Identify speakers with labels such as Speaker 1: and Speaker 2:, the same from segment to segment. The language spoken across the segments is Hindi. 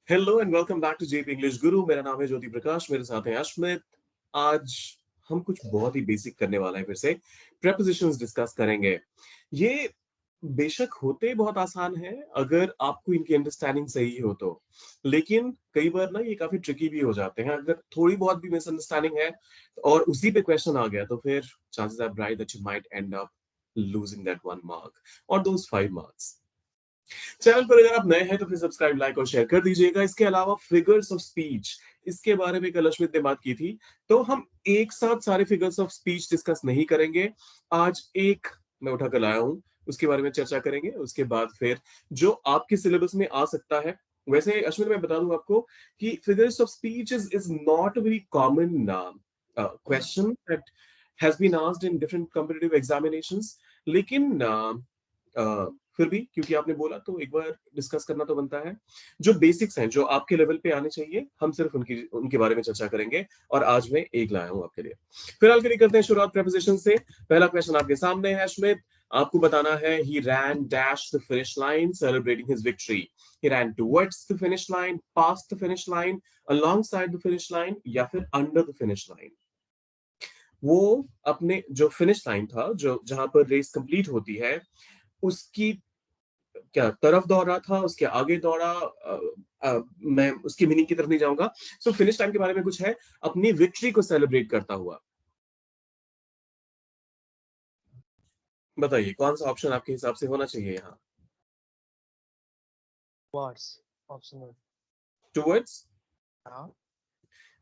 Speaker 1: Hello and welcome back to JP English Guru. मेरा नाम है ज्योति प्रकाश, मेरे साथ हैं अश्मित। आज हम कुछ बहुत ही बेसिक करने वाले हैं। फिर से प्रेपोजिशंस डिस्कस करेंगे। ये बेशक होते बहुत आसान है अगर आपको इनकी अंडरस्टैंडिंग सही हो तो, लेकिन कई बार ना ये काफी ट्रिकी भी हो जाते हैं। अगर थोड़ी बहुत भी मिसअंडरस्टैंडिंग है और उसी पे क्वेश्चन आ गया तो फिर chances are bright that you might end up losing that 1 mark और दोस 5 मार्क्स। चैनल पर अगर आप नए हैं तो फिर सब्सक्राइब, लाइक और शेयर कर दीजिएगा। इसके अलावा फिगर्स ऑफ स्पीच, इसके बारे में कल अश्वित ने बात की थी, तो हम एक साथ सारे फिगर्स ऑफ स्पीच डिस्कस नहीं करेंगे। आज एक मैं उठा कर लाया हूं, उसके बारे में चर्चा करेंगे। उसके बाद फिर जो आपके सिलेबस में आ सकता है। वैसे अश्विन मैं बता दूं आपको कि figures of speech is not a very common question that has been asked in different competitive examinations, लेकिन फिर भी क्योंकि आपने बोला तो एक बार डिस्कस करना तो बनता है। जो बेसिक्स हैं, जो आपके लेवल पे आने चाहिए, हम सिर्फ उनकी उनके बारे में चर्चा करेंगे। और आज मैं एक लाया हूं आपके लिए। फिलहाल के लिए करते हैं शुरुआत प्रेपोजिशन से। पहला क्वेश्चन आपके सामने है अश्मित। आपको बताना है he ran dash the finish line celebrating his victory. He ran towards the finish line, past the finish line, alongside the finish line या फिर अंडर द फिनिश लाइन। वो अपने जो फिनिश लाइन था, जो जहां पर रेस कंप्लीट होती है, उसकी क्या तरफ दौड़ा था, उसके आगे दौड़ा, मैं उसकी मीनिंग की तरफ नहीं जाऊंगा। सो फिनिश टाइम के बारे में कुछ है, अपनी विक्ट्री को सेलिब्रेट करता हुआ। बताइए कौन सा ऑप्शन आपके हिसाब से होना चाहिए यहाँ।
Speaker 2: Towards option one.
Speaker 1: टुवर्ड्स।
Speaker 2: हाँ.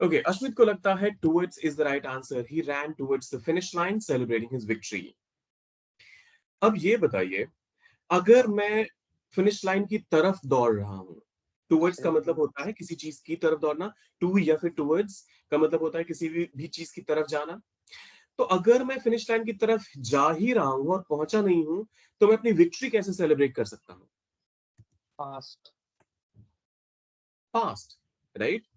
Speaker 1: ओके, अश्मित को लगता है towards is the right answer. He ran towards the finish line celebrating his victory. अब ये बताइए, अगर मैं फिनिश लाइन की तरफ दौड़ रहा हूं, टुवर्ड्स का मतलब होता है किसी चीज की तरफ दौड़ना। टू या फिर टुवर्ड्स का मतलब होता है किसी भी चीज की तरफ जाना। तो अगर मैं फिनिश लाइन की तरफ जा ही रहा हूं और पहुंचा नहीं हूं, तो मैं अपनी विक्ट्री कैसे सेलिब्रेट कर सकता हूं।
Speaker 2: Past.
Speaker 1: Past, right.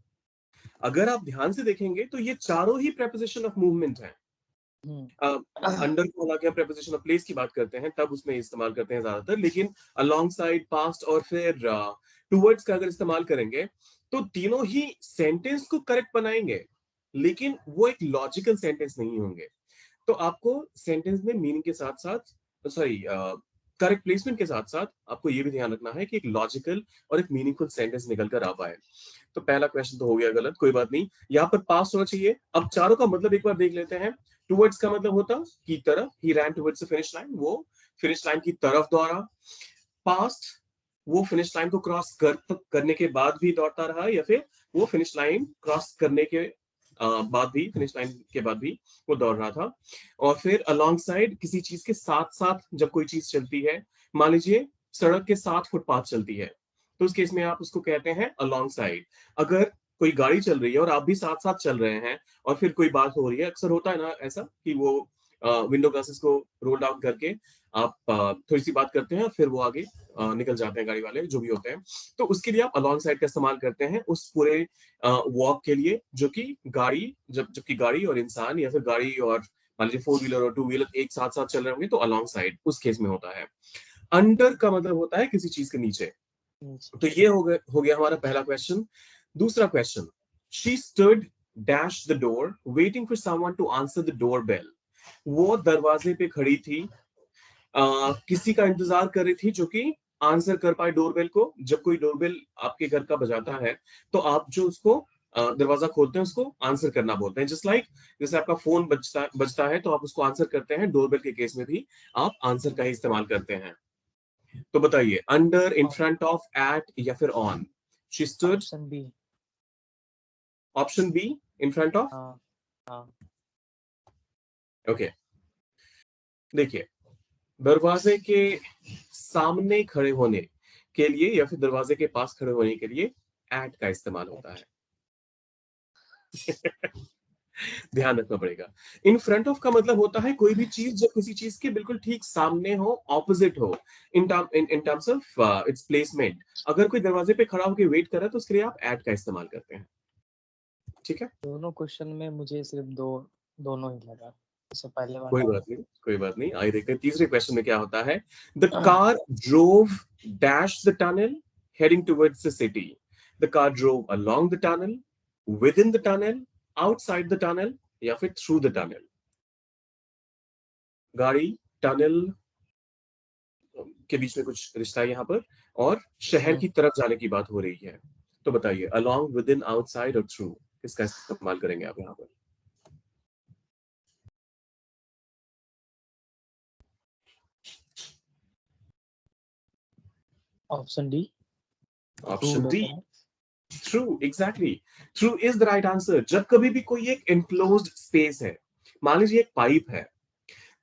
Speaker 1: अगर आप ध्यान से देखेंगे तो ये चारों ही प्रेपोजिशन ऑफ मूवमेंट है। अंडर को हालांकि हम प्रेपोजिशन ऑफ प्लेस की बात करते हैं तब उसमें इस्तेमाल करते हैं ज्यादातर, लेकिन अलोंग साइड, पास्ट और फिर टूवर्ड्स का अगर इस्तेमाल करेंगे तो तीनों ही सेंटेंस को करेक्ट बनाएंगे, लेकिन वो एक लॉजिकल सेंटेंस नहीं होंगे। तो आपको सेंटेंस में मीनिंग के साथ साथ, सॉरी, करेक्ट प्लेसमेंट के साथ साथ आपको ये भी ध्यान रखना है कि एक लॉजिकल और एक मीनिंगफुल सेंटेंस निकल कर आ पाए। तो पहला क्वेश्चन तो हो गया गलत, कोई बात नहीं। यहाँ पर पास होना चाहिए। अब चारों का मतलब एक बार देख लेते हैं। टुवर्ड्स का मतलब होता की तरफ, ही ran towards the finish line, वो फिनिश लाइन की तरफ दौड़ा। पास्ट, वो फिनिश लाइन को करने के बाद भी दौड़ता रहा, या फिर वो फिनिश लाइन क्रॉस करने के बाद भी, फिनिश लाइन के बाद भी वो दौड़ रहा था। और फिर अलोंग साइड, किसी चीज के साथ साथ जब कोई चीज चलती है, मान लीजिए सड़क के साथ फुटपाथ चलती है, तो उस केस में आप उसको कहते हैं अलोंग साइड। अगर कोई गाड़ी चल रही है और आप भी साथ साथ चल रहे हैं और फिर कोई बात हो रही है, अक्सर होता है ना ऐसा कि वो विंडो ग्लासेस को रोल डाउन करके आप थोड़ी सी बात करते हैं और फिर वो आगे निकल जाते हैं, गाड़ी वाले जो भी होते हैं। तो उसके लिए आप अलोंग साइड का इस्तेमाल करते हैं उस पूरे वॉक के लिए, जो कि गाड़ी, जबकि गाड़ी और इंसान या फिर गाड़ी और मान लीजिए फोर व्हीलर और टू व्हीलर एक साथ साथ चल रहे होंगे तो अलोंग साइड उस केस में होता है। अंडर का मतलब होता है किसी चीज के नीचे। तो ये हो गया हमारा पहला क्वेश्चन। दूसरा question, she stood dash the door waiting for someone to answer the door bell. वो दरवाजे पे खड़ी थी, किसी का इंतजार कर रही थी जो कि आंसर कर पाए डोरबेल को। जब कोई डोरबेल आपके घर का बजाता है तो आप जो उसको दरवाजा खोलते हैं उसको आंसर करना बोलते हैं। जस्ट लाइक जैसे आपका फोन बजता है तो आप उसको आंसर करते हैं, डोरबेल के केस में भी आप आंसर का ही इस्तेमाल करते हैं। तो बताइए, under, in front of, at या फिर on. She stood.
Speaker 2: Option B.
Speaker 1: Option B, in front of.
Speaker 2: हाँ. हाँ.
Speaker 1: ओके, देखिए, दरवाजे के सामने खड़े होने के लिए या फिर दरवाजे के पास खड़े होने के लिए एट का इस्तेमाल होता है। ध्यान रखना पड़ेगा। इन फ्रंट ऑफ का मतलब होता है कोई भी चीज जब किसी चीज के बिल्कुल ठीक सामने हो, ऑपोजिट हो, in terms of its placement. अगर कोई दरवाजे पे खड़ा होकर वेट कर रहा है तो उसके लिए आप एट का इस्तेमाल करते हैं। ठीक है,
Speaker 2: दोनों क्वेश्चन में मुझे सिर्फ दोनों ही लगा. इससे पहले
Speaker 1: कोई
Speaker 2: वाला.
Speaker 1: बात नहीं, कोई बात नहीं। आइए देखते हैं तीसरे क्वेश्चन में क्या होता है। The car drove dash the tunnel heading towards the city. The car drove along the tunnel, within the tunnel, outside the tunnel, या फिर through the tunnel. गाड़ी टनल के बीच में कुछ रिश्ता है यहाँ पर, और शहर की तरफ जाने की बात हो रही है. तो बताइए, along, within, outside और through, किसका इस्तेमाल करेंगे आप यहाँ पर?
Speaker 2: Option D.
Speaker 1: Option D, through. Exactly, through is the right answer. जब कभी भी कोई एक एनक्लोज्ड स्पेस है, मान लीजिए एक पाइप है,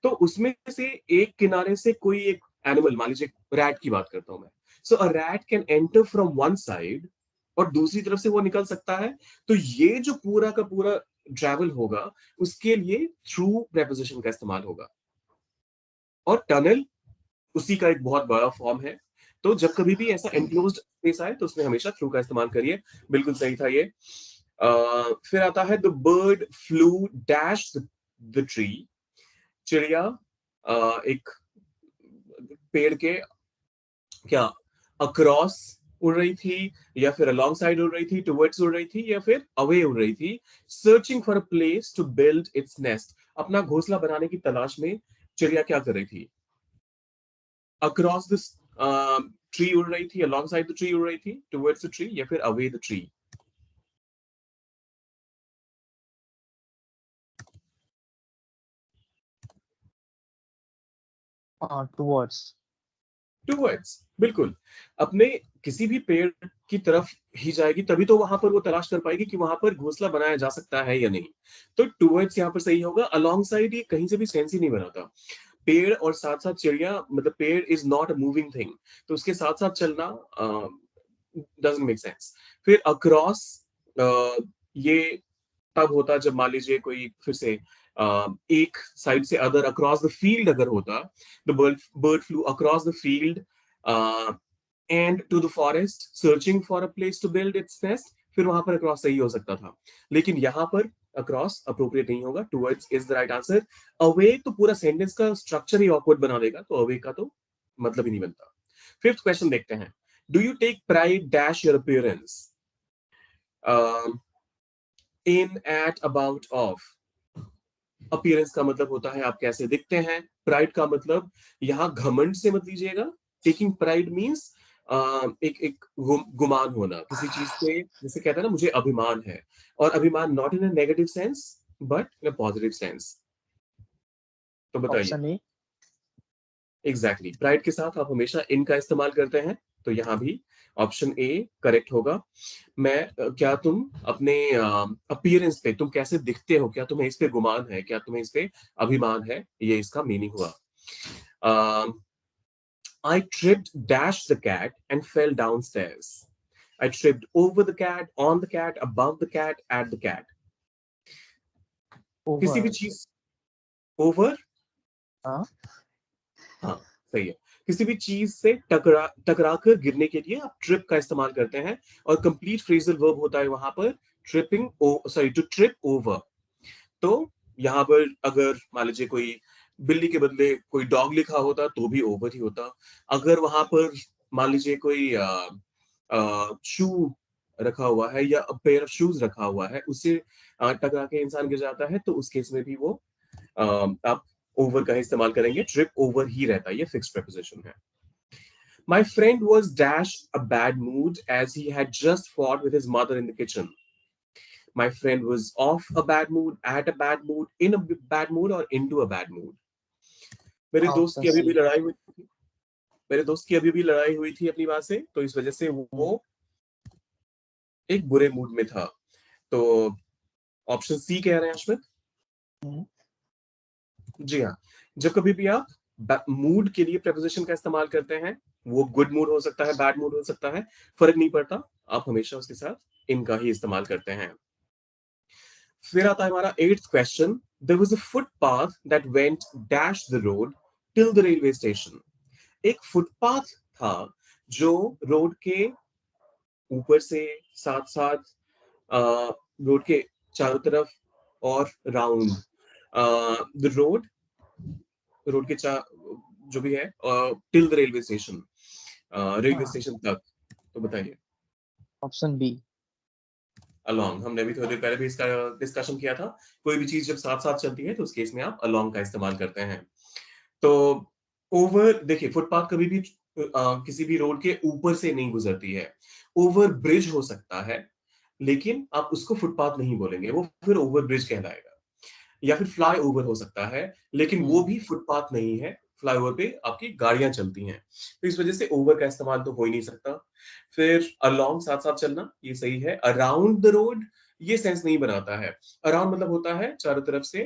Speaker 1: तो उसमें से एक किनारे से कोई एक एनिमल, मान लीजिए रैट की बात करता हूं मैं, so a rat can enter from one side और दूसरी तरफ से वो निकल सकता है. तो ये जो पूरा का पूरा ट्रैवल होगा, उसके लिए थ्रू प्रेपोजिशन का इस्तेमाल होगा. और टनल उसी का एक बहुत बड़ा फॉर्म है. तो जब कभी भी ऐसा एनक्लोज्ड स्पेस आए तो उसमें हमेशा थ्रू का इस्तेमाल करिए. बिल्कुल सही था ये. फिर आता है the bird flu dash the tree. चिड़िया एक पेड़ के क्या अक्रॉस उड़ रही थी, या फिर अलॉन्ग साइड उड़ रही थी, टुवर्ड्स उड़ रही थी, या फिर अवे उड़ रही थी. Searching for a place to build its nest. अपना घोंसला बनाने की तलाश में चिड़िया क्या कर रही थी? अक्रॉस दिस ट्री उड़ रही थी, अलॉन्ग साइड द ट्री उड़ रही थी, टुवर्ड्स द ट्री, या फिर away the tree.
Speaker 2: Towards.
Speaker 1: Towards, बिल्कुल. अपने किसी भी पेड़ की तरफ ही जाएगी, तभी तो वहां पर वो तलाश कर पाएगी कि वहां पर घोंसला बनाया जा सकता है या नहीं. तो टुवर्ड्स यहाँ पर सही होगा. अलॉन्ग साइड ये कहीं से भी सेंस ही नहीं बनाता. पेड़ और साथ साथ चिड़िया, मतलब पेड़ is not a moving thing, तो उसके साथ साथ चलना डजंट मेक सेंस. फिर अक्रॉस, ये तब होता जब मान लीजिए कोई फिर से एक साइड से अदर, अक्रॉस द फील्ड अगर होता, the bird flew across the field and to the forest searching for a place to build its nest, फिर वहां पर अक्रॉस सही हो सकता था. लेकिन यहां पर अक्रॉस अप्रोप्रिएट नहीं होगा. Towards is the right answer. Away तो पूरा सेंटेंस का स्ट्रक्चर ही ऑकवर्ड बना देगा, तो अवे का तो मतलब ही नहीं बनता. फिफ्थ क्वेश्चन देखते हैं. Do you take pride dash your appearance? In, at, about, of. Appearance का मतलब होता है आप कैसे दिखते हैं. प्राइड का मतलब यहाँ घमंड से मत लीजिएगा. टेकिंग प्राइड मीन्स एक गुमान होना किसी चीज से, जिसे कहते हैं ना मुझे अभिमान है. और अभिमान not in a negative sense but in a positive sense. तो बताइए.
Speaker 2: Option A.
Speaker 1: एग्जैक्टली, प्राइड के साथ आप हमेशा इन का इस्तेमाल करते हैं, तो यहाँ भी ऑप्शन ए करेक्ट होगा. क्या तुम अपने अपीयरेंस पे, तुम कैसे दिखते हो, क्या तुम्हें इस पे गुमान है, क्या तुम्हें इस पे अभिमान है, ये इसका मीनिंग हुआ. I tripped dash the cat and fell downstairs. I tripped over the cat, on the cat, above the cat, at the cat. किसी भी
Speaker 2: ओवर.
Speaker 1: चीज ओवर.
Speaker 2: हाँ.
Speaker 1: हाँ, सही है. किसी भी चीज से टकरा कर गिरने के लिए आप ट्रिप का इस्तेमाल करते हैं, और कंप्लीट फ्रेजल वर्ब होता है वहां पर tripping, sorry, to trip over. तो यहाँ पर अगर मान लीजिए कोई बिल्ली के बदले कोई डॉग लिखा होता तो भी ओवर ही होता. अगर वहां पर मान लीजिए कोई शू रखा हुआ है या पेयर ऑफ शूज रखा हुआ है, उससे टकरा के इंसान गिर जाता है, तो उस केस में भी वो आप ओवर का इस्तेमाल करेंगे. ट्रिप ओवर ही रहता है, ये फिक्स्ड प्रीपोजिशन है. My friend was dash a bad mood as he had just fought with his mother in the kitchen. My friend was off a bad mood, at a bad mood, in a bad mood, or into a bad mood. मेरे दोस्त
Speaker 2: ऑप्शन
Speaker 1: की अभी
Speaker 2: सी.
Speaker 1: भी लड़ाई हुई थी. मेरे दोस्त की अभी भी लड़ाई हुई थी अपनी माँ से, तो इस वजह से वो एक बुरे मूड में था. तो ऑप्शन सी कह रहे हैं अश्मित. जी हाँ. जब कभी भी आप मूड के लिए प्रेपोजिशन का इस्तेमाल करते हैं, वो गुड मूड हो सकता है, बैड मूड हो सकता है, फर्क नहीं पड़ता, आप हमेशा उसके साथ इनका ही इस्तेमाल करते हैं. फिर आता है हमारा eighth question. There was a footpath that went dash the road till the railway station. एक फुटपाथ था जो रोड के ऊपर से, साथ साथ रोड के चारों तरफ, और राउंड द रोड के जो भी है till the railway station, railway station तक. तो बताइए।
Speaker 2: Option B.
Speaker 1: अलोंग, हमने भी थोड़ी देर पहले भी इसका डिस्कशन किया था। कोई भी चीज जब साथ साथ चलती है तो उस केस में आप अलोंग का इस्तेमाल करते हैं। तो ओवर, देखिए फुटपाथ कभी भी किसी भी रोड के ऊपर से नहीं गुजरती है। ओवर ब्रिज हो सकता है, लेकिन आप उसको फुटपाथ नहीं बोलेंगे, वो फिर ओवर ब्रिज कहलाएगा। या फिर फ्लाई ओवर हो सकता है, लेकिन वो भी फुटपाथ नहीं है। फ्लाईओवर पे आपकी गाड़ियां चलती हैं, तो इस वजह से ओवर का इस्तेमाल तो हो ही नहीं सकता। फिर अलोंग, साथ साथ चलना, ये सही है। अराउंड द रोड, ये सेंस नहीं बनाता है। अराउंड मतलब होता है चारों तरफ से।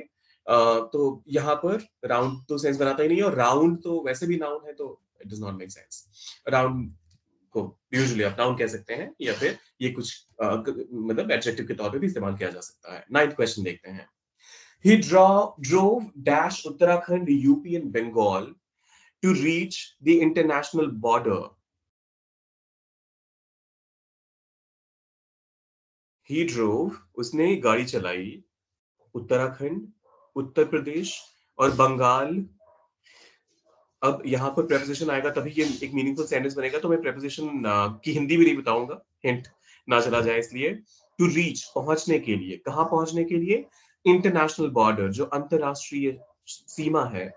Speaker 1: तो यहाँ पर राउंड तो सेंस बनाता ही नहीं है, और राउंड तो वैसे भी नाउन है, तो it does not make sense. Round को यूजुअली आप नाउन कह सकते हैं, या फिर ये कुछ मतलब एडजेक्टिव के तौर पे भी इस्तेमाल किया जा सकता है। 9th क्वेश्चन देखते हैं। He drove dash Uttarakhand, UP and Bengal to reach the international border. He drove, उसने गाड़ी चलाई उत्तराखंड, उत्तर प्रदेश और बंगाल। अब यहाँ पर प्रेपोजिशन आएगा तभी ये एक मीनिंगफुल सेंटेंस बनेगा, तो मैं प्रेपोजिशन की हिंदी भी नहीं बताऊंगा, हिंट ना चला जाए इसलिए। टू रीच, पहुंचने के लिए। कहाँ पहुंचने के लिए? इंटरनेशनल बॉर्डर, जो अंतरराष्ट्रीय सीमा है,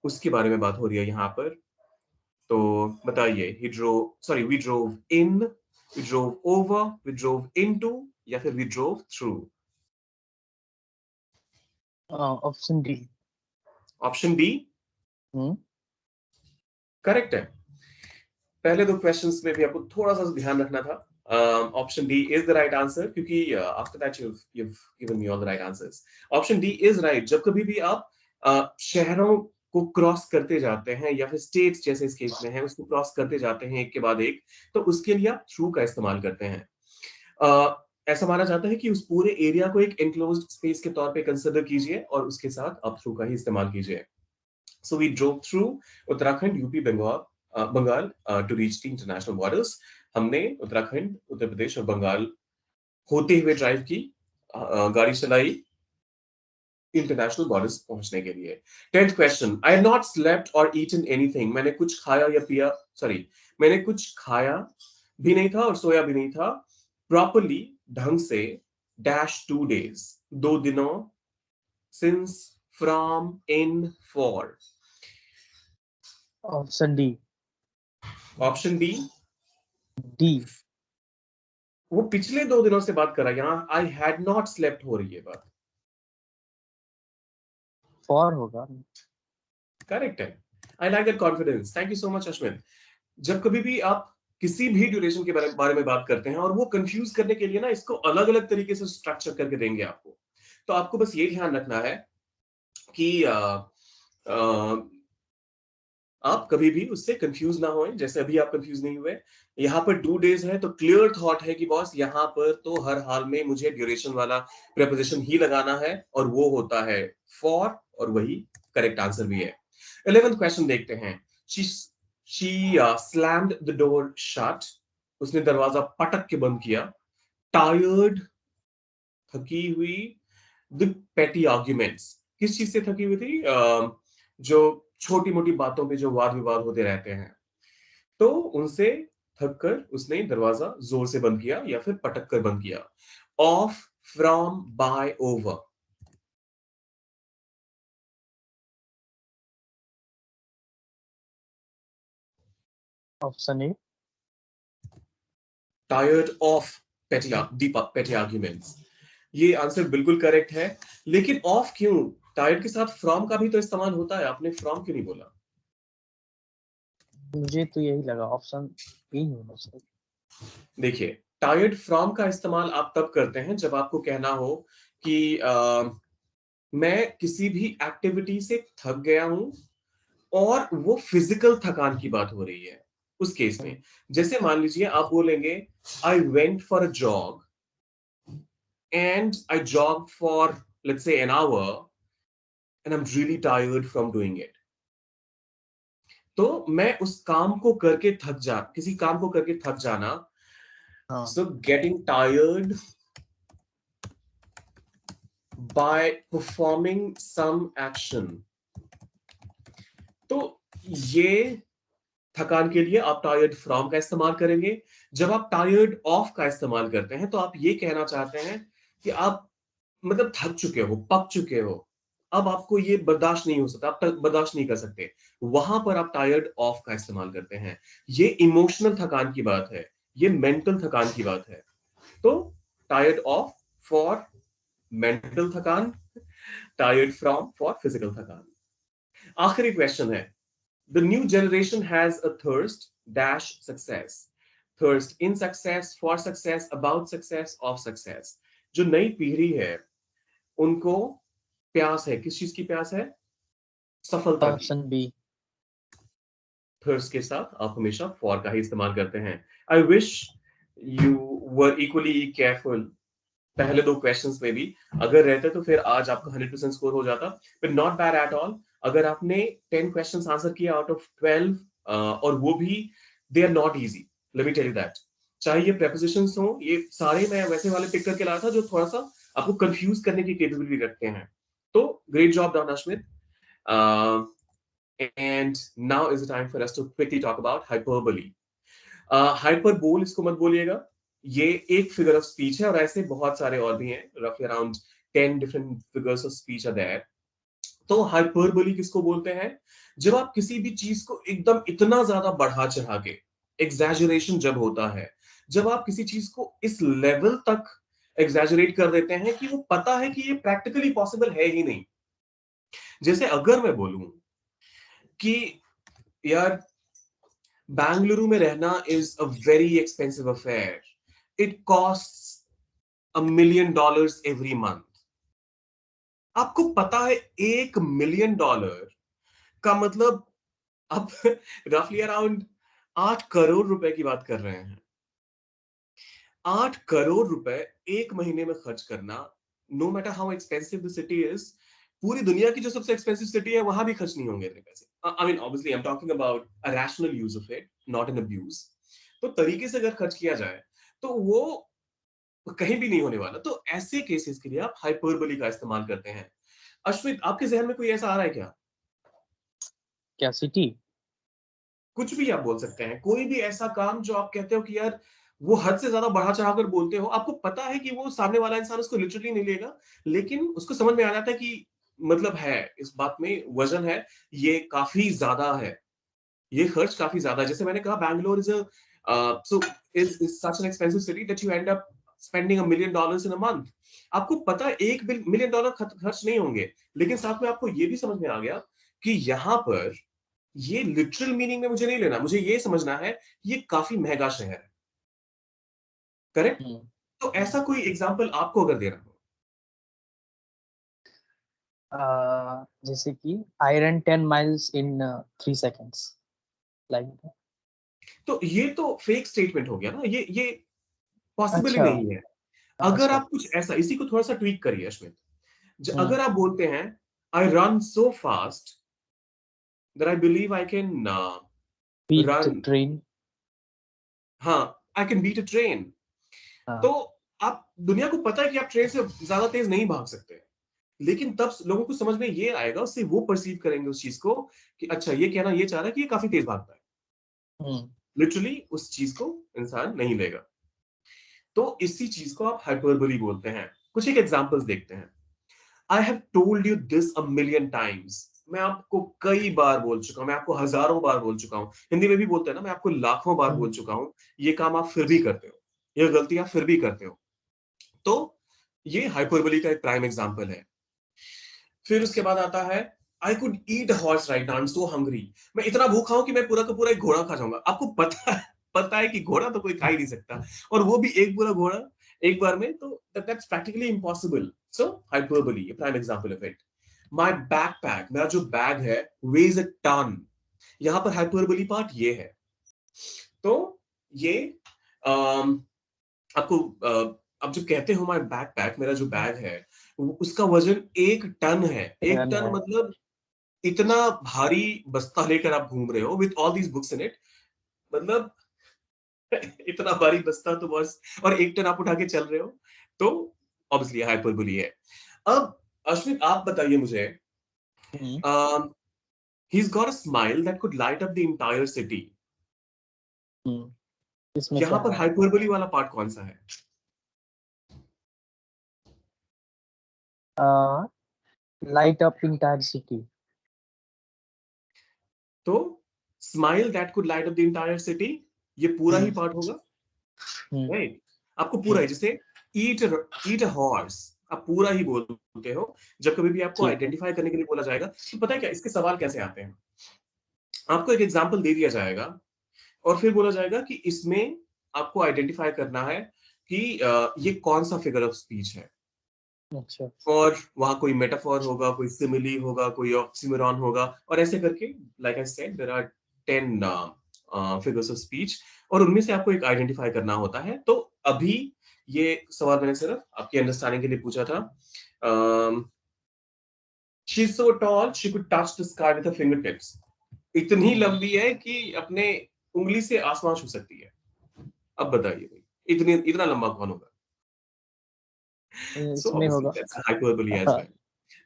Speaker 1: उसके बारे में बात हो रही है यहाँ पर। तो बताइए, he drove, sorry, we drove in, we drove over, we drove into, या फिर we drove through?
Speaker 2: Option D.
Speaker 1: Option D correct है। पहले दो क्वेश्चंस में भी आपको थोड़ा सा ध्यान रखना था। Option D is the right answer, क्योंकि after that you've given me all the right answers. Option D is right. जब कभी भी आप शहरों को क्रॉस करते जाते हैं, या फिर स्टेट्स जैसे इस केस में है, उसको क्रॉस करते जाते हैं एक के बाद एक, तो उसके लिए आप थ्रू का इस्तेमाल करते हैं। ऐसा माना जाता है कि उस पूरे एरिया को एक एनक्लोज्ड स्पेस के तौर पे कंसिडर कीजिए, और उसके साथ आप थ्रू का ही इस्तेमाल कीजिए। So we drove through Uttarakhand, UP, Bengal to reach the international borders. हमने उत्तराखंड, उत्तर प्रदेश और बंगाल होते हुए ड्राइव की, गाड़ी चलाई इंटरनेशनल बॉर्डर्स पहुंचने के लिए। 10th question, I have not slept और ईटन एनीथिंग। मैंने कुछ खाया या पिया, सॉरी, मैंने कुछ खाया भी नहीं था और सोया भी नहीं था प्रॉपरली, ढंग से, डैश 2 days, 2 दिनों, since, from, in, for.
Speaker 2: Option D.
Speaker 1: Option D.
Speaker 2: D.
Speaker 1: वो पिछले 2 दिनों से बात कर रहा है, यहाँ आई हैड नॉट स्लेप्ट हो रही है बात।
Speaker 2: फॉर होगा।
Speaker 1: करेक्ट है। I like that confidence, thank you so much Ashwin. जब कभी भी आप किसी भी ड्यूरेशन के बारे में बात करते हैं, और वो कंफ्यूज करने के लिए ना इसको अलग अलग तरीके से स्ट्रक्चर करके देंगे आपको, तो आपको बस ये ध्यान रखना है कि आप कभी भी उससे कंफ्यूज ना होएं, जैसे अभी आप कंफ्यूज नहीं हुए। यहाँ पर 2 days है, तो क्लियर थॉट है कि बॉस यहाँ पर तो हर हाल में मुझे ड्यूरेशन वाला प्रेपोजिशन ही लगाना है, और वो होता है फॉर, और वही करेक्ट आंसर भी है। 11th क्वेश्चन देखते हैं। she slammed the door shut, उसने दरवाजा पटक के बंद किया। टायर्ड, थकी हुई। द पेटी आर्ग्यूमेंट्स, किस चीज से थकी हुई थी? जो छोटी मोटी बातों पे जो वाद विवाद होते रहते हैं, तो उनसे थक कर उसने दरवाजा जोर से बंद किया, या फिर पटक कर बंद किया। Off, from, by, over.
Speaker 2: Option A.
Speaker 1: Tired of petty arguments, ये आंसर बिल्कुल करेक्ट है। लेकिन ऑफ क्यों? टायर्ड के साथ फ्रॉम का भी तो इस्तेमाल होता है, आपने फ्रॉम क्यों नहीं बोला?
Speaker 2: मुझे तो यही लगा, ऑप्शन ए ही होना चाहिए।
Speaker 1: देखिए, टायर्ड फ्रॉम का इस्तेमाल आप तब करते हैं जब आपको कहना हो कि मैं किसी भी एक्टिविटी से थक गया हूं, और वो फिजिकल थकान की बात हो रही है उस केस में। जैसे मान लीजिए आप बोलेंगे, I went for a jog and I jog for, let's say, an hour, and I am really tired from doing it. तो मैं उस काम को करके किसी काम को करके थक जाना।
Speaker 2: हाँ।
Speaker 1: So getting tired by performing some action, तो ये थकान के लिए आप टायर्ड फ्रॉम का इस्तेमाल करेंगे। जब आप टायर्ड ऑफ का इस्तेमाल करते हैं तो आप ये कहना चाहते हैं कि आप मतलब थक चुके हो, पक चुके हो, अब आपको ये बर्दाश्त नहीं हो सकता, आप बर्दाश्त नहीं कर सकते, वहां पर आप टायर्ड ऑफ का इस्तेमाल करते हैं। ये इमोशनल थकान की बात है, ये मेंटल थकान की बात है। तो टायर्ड ऑफ फॉर मेंटल थकान, टायर्ड फ्रॉम फॉर फिजिकल थकान। आखिरी क्वेश्चन है, the new generation has a thirst dash success, thirst in success, for success, about success, of success. जो नई पीढ़ी है उनको प्यास है, किस चीज की प्यास है? सफलता की।
Speaker 2: Option B.
Speaker 1: थर्स्ट के साथ आप हमेशा फॉर का ही इस्तेमाल करते हैं। I wish you were equally careful पहले दो क्वेश्चंस में भी। अगर रहते तो फिर आज आपका 100% स्कोर हो जाता, but not bad at all. अगर आपने 10 क्वेश्चंस आंसर किया आउट ऑफ 12, और वो भी they are not easy, let me tell you that. चाहे ये prepositions हो, ये सारे मैं वैसे वाले पिक करके लाया था जो थोड़ा सा आपको कंफ्यूज करने की कैपेबिलिटी रखते हैं। तो great job done Ashmit. And now is the time for us to quickly talk about hyperbole. Hyperbole इसको मत बोलिएगा, ये एक फिगर ऑफ स्पीच है और ऐसे बहुत सारे और भी हैं, रफली around 10 different figures of speech are there. तो हाइपरबोली किसको बोलते हैं? जब आप किसी भी चीज को एकदम इतना ज्यादा बढ़ा चढ़ा के, एग्जैजरेशन जब होता है, जब आप किसी चीज को इस लेवल तक एग्जैजरेट कर देते हैं कि वो पता है कि ये प्रैक्टिकली पॉसिबल है ही नहीं। जैसे अगर मैं बोलूं कि यार बेंगलुरु में रहना is a very expensive affair, it cost $1 million every month. आपको पता है $1 million का मतलब आप रफली अराउंड 8 करोड़ रुपए की बात कर रहे हैं। 8 करोड़ रुपए एक महीने में खर्च करना, no matter how expensive the city is, पूरी दुनिया की जो सबसे एक्सपेंसिव सिटी है वहां भी खर्च नहीं होंगे इतने पैसे। I mean obviously I am talking about a rational use of it, not an abuse. तो तरीके से अगर खर्च किया जाए तो वो कहीं भी नहीं होने वाला। तो ऐसे केसेस के लिए आप हाइपरबोली का इस्तेमाल करते हैं। अश्वित, आपके जहन में कोई ऐसा आ रहा है क्या?
Speaker 2: क्या सिटी?
Speaker 1: कुछ भी आप बोल सकते हैं, कोई भी ऐसा काम जो आप कहते हो कि यार वो हद से ज्यादा बढ़ा चढ़ाकर बोलते हो, आपको पता है कि वो सामने वाला इंसान उसको लिटरली नहीं लेगा, लेकिन उसको समझ में आ जाता है कि मतलब है इस बात में वजन है, ये काफी ज्यादा है, ये खर्च काफी ज्यादा है। जैसे मैंने कहा Bangalore is so is such an expensive city that you and up spending $1 million in a month. आपको पता है $1 million खर्च नहीं होंगे, लेकिन साथ में आपको ये भी समझ में आ गया कि यहाँ पर ये लिटरल मीनिंग में मुझे नहीं लेना, मुझे ये समझना है ये काफी महंगा शहर है। करेक्ट?
Speaker 2: हम्म।
Speaker 1: तो ऐसा कोई एग्जांपल आपको अगर देना हो,
Speaker 2: जैसे कि I run 10 miles in 3 seconds, like.
Speaker 1: तो ये तो फेक स्टेटमेंट हो गया ना, ये पॉसिबल ही
Speaker 2: अच्छा।
Speaker 1: नहीं है। अगर
Speaker 2: अच्छा।
Speaker 1: आप कुछ ऐसा, इसी को थोड़ा सा ट्वीक करिए अश्विन।
Speaker 2: हम्म।
Speaker 1: अगर आप बोलते हैं I run so fast that I believe I can
Speaker 2: beat
Speaker 1: run,
Speaker 2: train.
Speaker 1: हाँ, I can beat a train. तो
Speaker 2: हाँ।
Speaker 1: आप दुनिया को पता है कि आप ट्रेन से ज्यादा तेज नहीं भाग सकते, लेकिन तब लोगों को समझ में ये आएगा, उससे वो परसीव करेंगे उस चीज को कि अच्छा ये कहना ये चाह रहा है कि ये काफी तेज भागता है।
Speaker 2: हम्म।
Speaker 1: लिटरली उस चीज को इंसान नहीं लेगा। तो इसी चीज को आप हाइपरबोली बोलते हैं। कुछ एक एग्जांपल्स देखते हैं। I have told you this a million times, मैं आपको कई बार बोल चुका हूं, मैं आपको हजारों बार बोल चुका हूं। हिंदी में भी बोलते हैं ना, मैं आपको लाखों बार बोल
Speaker 2: हम्म।
Speaker 1: चुका हूं, ये काम आप फिर भी करते हो, ये गलती आप फिर भी करते हो। तो ये हाइपरबोली का एक प्राइम एग्जांपल है। फिर उसके बाद आता है I could eat horse right now, I am so hungry, मैं इतना भूखा हूं कि मैं पूरा का पूरा एक घोड़ा खा जाऊंगा। आपको पता है कि घोड़ा तो कोई खा ही नहीं सकता, और वो भी एक पूरा घोड़ा एक बार में, तो that's practically impossible. So hyperbole prime example of it. My backpack, मेरा जो बैग है, वेज अ टन, यहां पर हाइपरबोली पार्ट ये है। तो ये अम, आपको अब जब कहते हो माय बैकपैक, मेरा जो बैग है उसका वजन 1 टन है। एक
Speaker 2: रन
Speaker 1: टन
Speaker 2: है।
Speaker 1: मतलब इतना भारी बस्ता लेकर आप घूम रहे हो with all these books in it, मतलब इतना भारी बस्ता तो बस, और 1 टन आप उठा के चल रहे हो, तो ऑब्वियसली हाइपरबोली है। अब अश्विन आप बताइए मुझे,
Speaker 2: हम्म।
Speaker 1: he's got a smile that could light up the entire city,
Speaker 2: इसमें
Speaker 1: यहाँ
Speaker 2: क्या
Speaker 1: पर
Speaker 2: है?
Speaker 1: हाइपरबोली वाला पार्ट कौन सा है?
Speaker 2: Light up entire city.
Speaker 1: तो smile that could light up the entire city, ये पूरा ही पार्ट होगा, राइट? आपको पूरा ही, जैसे ईट अ हॉर्स, आप पूरा ही बोलते हो जब कभी भी आपको आइडेंटिफाई करने के लिए बोला जाएगा। तो पता है क्या इसके सवाल कैसे आते हैं? आपको एक एग्जांपल दे दिया जाएगा और फिर बोला जाएगा कि इसमें आपको आइडेंटिफाई करना है कि ये कौन सा फिगर ऑफ स्पीच है।
Speaker 2: अच्छा।
Speaker 1: और वहां कोई मेटाफोर होगा, कोई सिमिली होगा, कोई ऑक्सीमोरॉन होगा, और ऐसे करके like I said there are 10 figures of speech, और उनमें से आपको एक आइडेंटिफाई करना होता है। तो अभी ये सवाल मैंने सिर्फ आपकी अंडरस्टैंडिंग के लिए पूछा था। She is so tall she could touch the sky with her fingertips, इतनी लंबी है कि अपने उंगली से आसमान छू सकती है। अब बताइए भाई, इतना लंबा कौन होगा? सो
Speaker 2: इसमें
Speaker 1: ऑब्वियसली
Speaker 2: होगा
Speaker 1: दैट्स हाइपरबोली एज वेल।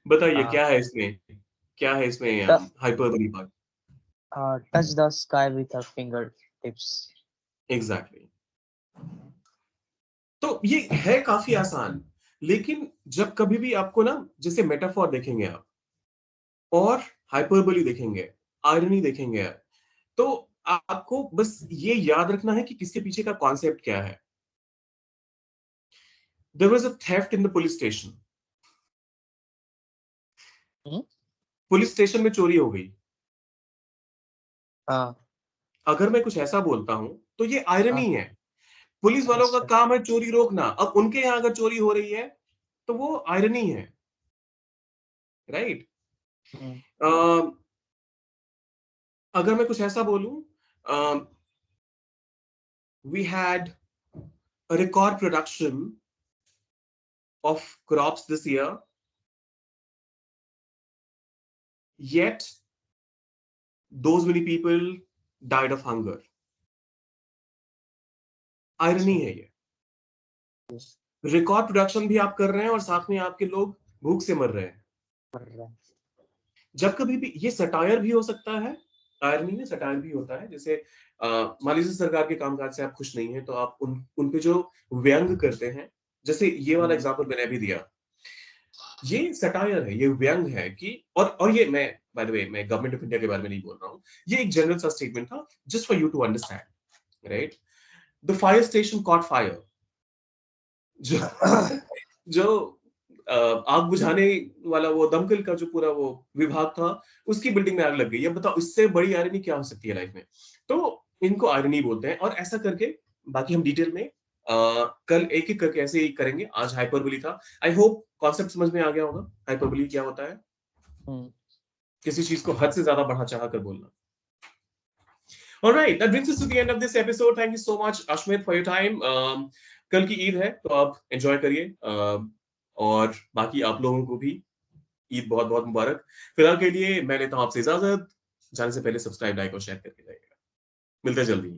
Speaker 1: बताइए क्या है इसमें, क्या है इसमें hyperbole part?
Speaker 2: Touch the sky with a finger tips.
Speaker 1: Exactly. तो ये है काफी आसान, लेकिन जब कभी भी आपको ना, जैसे मेटाफोर देखेंगे आप और हाइपरबोली देखेंगे, आयरनी देखेंगे, तो आपको बस ये याद रखना है कि किसके पीछे का कॉन्सेप्ट क्या है। There was a theft in the police station, police station में चोरी हो गई।
Speaker 2: हाँ
Speaker 1: अगर मैं कुछ ऐसा बोलता हूं तो ये आयरनी
Speaker 2: हाँ।
Speaker 1: है। पुलिस वालों का
Speaker 2: अच्छा।
Speaker 1: काम है चोरी रोकना, अब उनके यहां अगर चोरी हो रही है तो वो आयरनी है, राइट? अगर मैं कुछ ऐसा बोलूं, we had a record production of crops this year, yet those many people died of hunger. Irony है ये। रिकॉर्ड प्रोडक्शन भी आप कर रहे हैं और साथ में आपके लोग भूख से मर रहे हैं। जब कभी भी ये सटायर भी हो सकता है, आयरनी में सटायर भी होता है। जैसे मान लीजिए सरकार के कामकाज से आप खुश नहीं है तो आप उन पे जो व्यंग करते हैं, जैसे ये वाला एग्जांपल मैंने अभी दिया, ये सटायर है, ये व्यंग है कि, और ये मैं बाय द वे मैं गवर्नमेंट ऑफ इंडिया के बारे में नहीं बोल रहा हूँ, ये एक जनरल सा स्टेटमेंट था just for you to understand, right? The fire station caught fire, जो जो आग बुझाने वाला वो दमकल का जो पूरा वो विभाग था, उसकी बिल्डिंग में आग लग गई। अब बताओ इससे बड़ी आयरनी क्या हो सकती है लाइफ में? तो इनको आयरनी बोलते हैं, और ऐसा करके बाकी हम डिटेल में कल एक एक करके ऐसे ही करेंगे। आज हाइपरबोली था, आई होप कॉन्सेप्ट समझ में आ गया होगा हाइपरबोली क्या होता है। किसी चीज को हद से ज्यादा बढ़ा चढ़ा कर बोलना। All right, that brings us to the end of this episode. Thank you so much, Ashmit, for your time. कल की ईद है तो आप एंजॉय करिए, और बाकी आप लोगों को भी ईद बहुत बहुत मुबारक। फिलहाल के लिए मैं लेता हूं आपसे इजाजत। जाने से पहले सब्सक्राइब, लाइक और शेयर करके जाइएगा। मिलते हैं जल्दी।